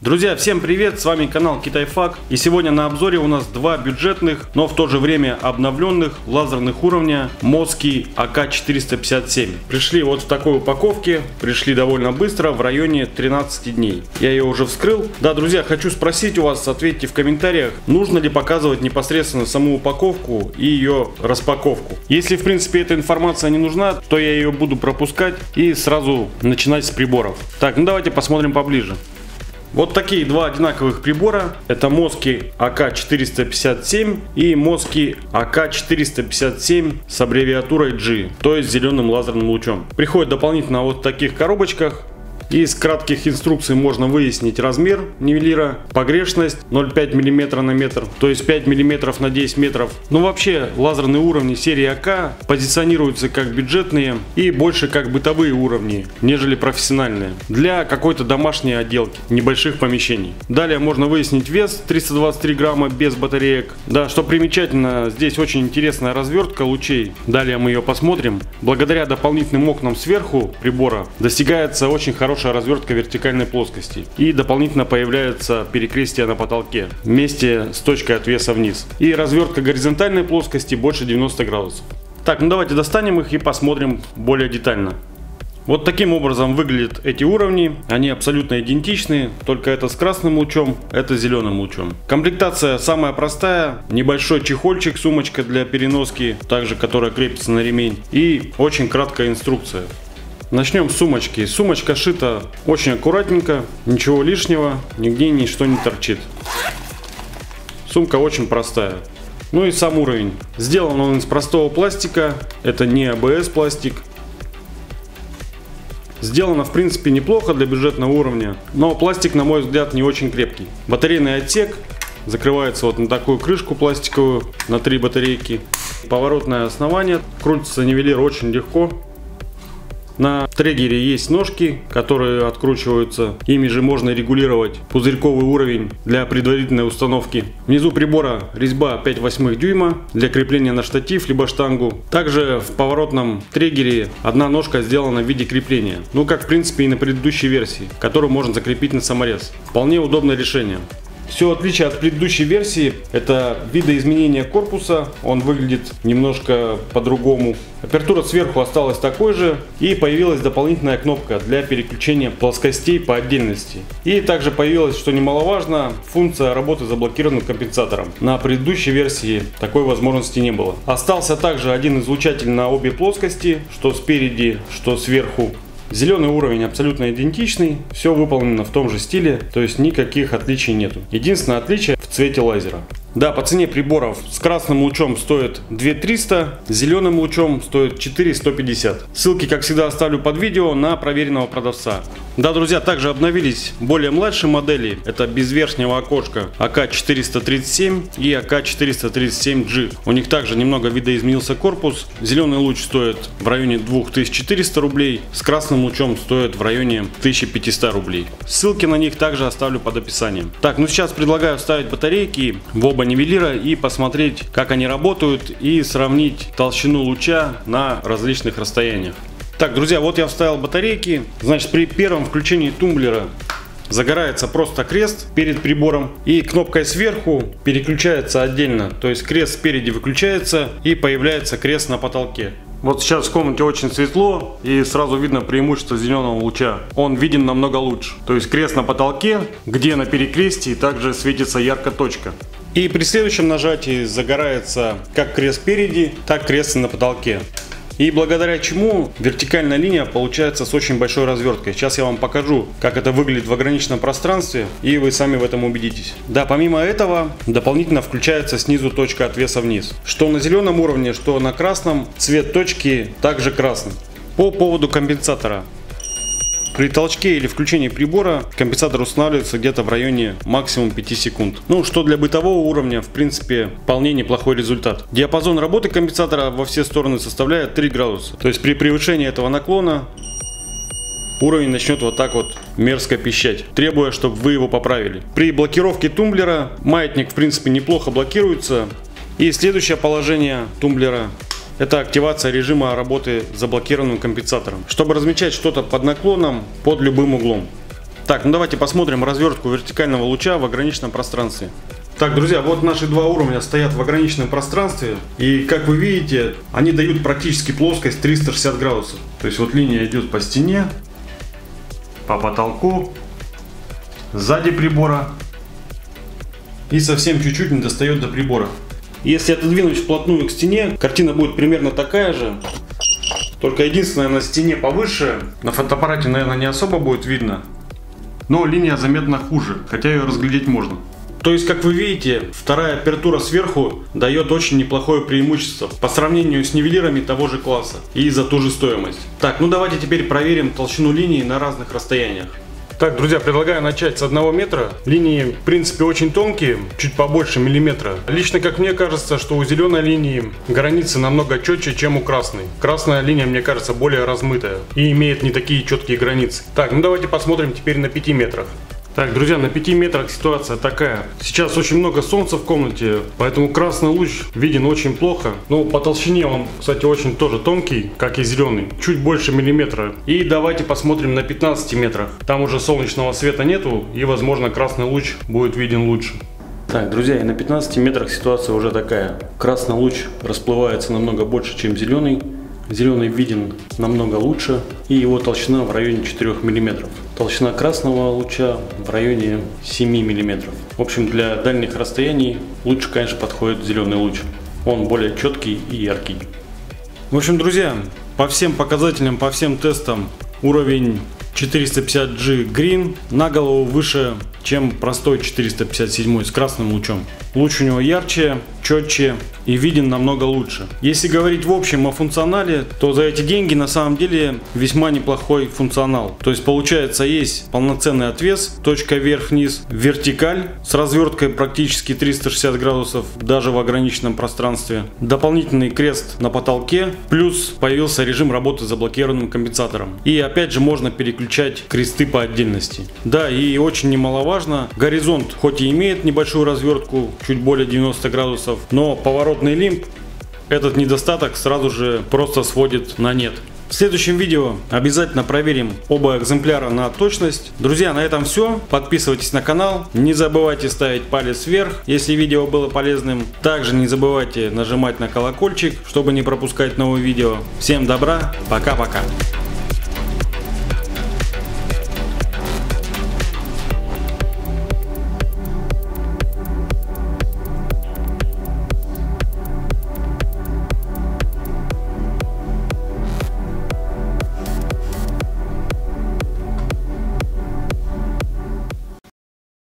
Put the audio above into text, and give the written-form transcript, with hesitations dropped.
Друзья, всем привет, с вами канал Китайфак, и сегодня на обзоре у нас два бюджетных, но в то же время обновленных лазерных уровня Моски АК-457. Пришли вот в такой упаковке, пришли довольно быстро, в районе 13 дней. Я ее уже вскрыл. Да, друзья, хочу спросить у вас, ответьте в комментариях, нужно ли показывать непосредственно саму упаковку и ее распаковку. Если в принципе эта информация не нужна, то я ее буду пропускать и сразу начинать с приборов. Так, ну давайте посмотрим поближе. Вот такие два одинаковых прибора. Это Моски АК-457 и Моски АК-457 с аббревиатурой G, то есть зеленым лазерным лучом. Приходит дополнительно вот в таких коробочках. Из кратких инструкций можно выяснить размер нивелира, погрешность 0,5 мм на метр, то есть 5 мм на 10 метров. Но вообще лазерные уровни серии АК позиционируются как бюджетные и больше как бытовые уровни, нежели профессиональные, для какой-то домашней отделки, небольших помещений. Далее можно выяснить вес 323 грамма без батареек. Да, что примечательно, здесь очень интересная развертка лучей, далее мы ее посмотрим. Благодаря дополнительным окнам сверху прибора достигается очень хорошая развертка вертикальной плоскости, и дополнительно появляется перекрестие на потолке вместе с точкой отвеса вниз, и развертка горизонтальной плоскости больше 90 градусов. Так, ну давайте достанем их и посмотрим более детально. Вот таким образом выглядят эти уровни, они абсолютно идентичны, только это с красным лучом, это с зеленым лучом. Комплектация самая простая, небольшой чехольчик, сумочка для переноски, также которая крепится на ремень, и очень краткая инструкция. Начнем с сумочки. Сумочка шита очень аккуратненько, ничего лишнего, нигде ничто не торчит. Сумка очень простая. Ну и сам уровень. Сделан он из простого пластика, это не АБС пластик. Сделано в принципе неплохо для бюджетного уровня, но пластик, на мой взгляд, не очень крепкий. Батарейный отсек закрывается вот на такую крышку пластиковую, на 3 батарейки. Поворотное основание, крутится нивелир очень легко. На триггере есть ножки, которые откручиваются, ими же можно регулировать пузырьковый уровень для предварительной установки. Внизу прибора резьба 5/8 дюйма для крепления на штатив либо штангу. Также в поворотном триггере одна ножка сделана в виде крепления, ну как в принципе и на предыдущей версии, которую можно закрепить на саморез. Вполне удобное решение. Все отличие от предыдущей версии — это видоизменение корпуса, он выглядит немножко по-другому. Апертура сверху осталась такой же, и появилась дополнительная кнопка для переключения плоскостей по отдельности. И также появилась, что немаловажно, функция работы с заблокированным компенсатором. На предыдущей версии такой возможности не было. Остался также один излучатель на обе плоскости, что спереди, что сверху. Зеленый уровень абсолютно идентичный, все выполнено в том же стиле, то есть никаких отличий нету. Единственное отличие в цвете лазера. Да, по цене приборов с красным лучом стоит 2300, с зеленым лучом стоит 4150. Ссылки, как всегда, оставлю под видео на проверенного продавца. Да, друзья, также обновились более младшие модели. Это без верхнего окошка АК-437 и АК-437G. У них также немного видоизменился корпус. Зеленый луч стоит в районе 2400 рублей, с красным лучом стоит в районе 1500 рублей. Ссылки на них также оставлю под описанием. Так, ну сейчас предлагаю вставить батарейки в оба нивелира и посмотреть, как они работают, и сравнить толщину луча на различных расстояниях. Так, друзья, вот я вставил батарейки. Значит, при первом включении тумблера загорается просто крест перед прибором, и кнопкой сверху переключается отдельно. То есть крест спереди выключается, и появляется крест на потолке. Вот сейчас в комнате очень светло, и сразу видно преимущество зеленого луча. Он виден намного лучше. То есть крест на потолке, где на перекрестии также светится яркая точка. И при следующем нажатии загорается как крест спереди, так крест на потолке. И благодаря чему вертикальная линия получается с очень большой разверткой. Сейчас я вам покажу, как это выглядит в ограниченном пространстве, и вы сами в этом убедитесь. Да, помимо этого, дополнительно включается снизу точка отвеса вниз. Что на зеленом уровне, что на красном, цвет точки также красный. По поводу компенсатора. При толчке или включении прибора компенсатор устанавливается где-то в районе максимум 5 секунд. Ну, что для бытового уровня, в принципе, вполне неплохой результат. Диапазон работы компенсатора во все стороны составляет 3 градуса. То есть при превышении этого наклона уровень начнет вот так вот мерзко пищать, требуя, чтобы вы его поправили. При блокировке тумблера маятник, в принципе, неплохо блокируется. И следующее положение тумблера — это активация режима работы с заблокированным компенсатором, чтобы размечать что-то под наклоном, под любым углом. Так, ну давайте посмотрим развертку вертикального луча в ограниченном пространстве. Так, друзья, вот наши два уровня стоят в ограниченном пространстве. И как вы видите, они дают практически плоскость 360 градусов. То есть вот линия идет по стене, по потолку, сзади прибора и совсем чуть-чуть не достает до прибора. Если отодвинуть вплотную к стене, картина будет примерно такая же. Только единственное, на стене повыше. На фотоаппарате, наверное, не особо будет видно. Но линия заметно хуже, хотя ее разглядеть можно. То есть, как вы видите, вторая апертура сверху дает очень неплохое преимущество по сравнению с нивелирами того же класса и за ту же стоимость. Так, ну давайте теперь проверим толщину линии на разных расстояниях. Так, друзья, предлагаю начать с 1 метра. Линии, в принципе, очень тонкие, чуть побольше миллиметра. Лично, как мне кажется, что у зеленой линии границы намного четче, чем у красной. Красная линия, мне кажется, более размытая и имеет не такие четкие границы. Так, ну давайте посмотрим теперь на 5 метрах. Так, друзья, на 5 метрах ситуация такая. Сейчас очень много солнца в комнате, поэтому красный луч виден очень плохо. Но по толщине он, кстати, очень тоже тонкий, как и зеленый. Чуть больше миллиметра. И давайте посмотрим на 15 метрах. Там уже солнечного света нету, и, возможно, красный луч будет виден лучше. Так, друзья, и на 15 метрах ситуация уже такая. Красный луч расплывается намного больше, чем зеленый. Зеленый виден намного лучше, и его толщина в районе 4 мм. Толщина красного луча в районе 7 мм. В общем, для дальних расстояний лучше, конечно, подходит зеленый луч. Он более четкий и яркий. В общем, друзья, по всем показателям, по всем тестам уровень 450G Green на голову выше, чем простой 457 с красным лучом. Луч у него ярче, четче и виден намного лучше. Если говорить в общем о функционале, то за эти деньги на самом деле весьма неплохой функционал. То есть получается есть полноценный отвес, точка вверх-вниз, вертикаль с разверткой практически 360 градусов даже в ограниченном пространстве, дополнительный крест на потолке, плюс появился режим работы с заблокированным компенсатором. И опять же можно переключать кресты по отдельности. Да, и очень немаловажно, горизонт хоть и имеет небольшую развертку, чуть более 90 градусов, но поворотный лимб этот недостаток сразу же просто сводит на нет. В следующем видео обязательно проверим оба экземпляра на точность. Друзья, на этом все. Подписывайтесь на канал. Не забывайте ставить палец вверх, если видео было полезным. Также не забывайте нажимать на колокольчик, чтобы не пропускать новые видео. Всем добра. Пока-пока.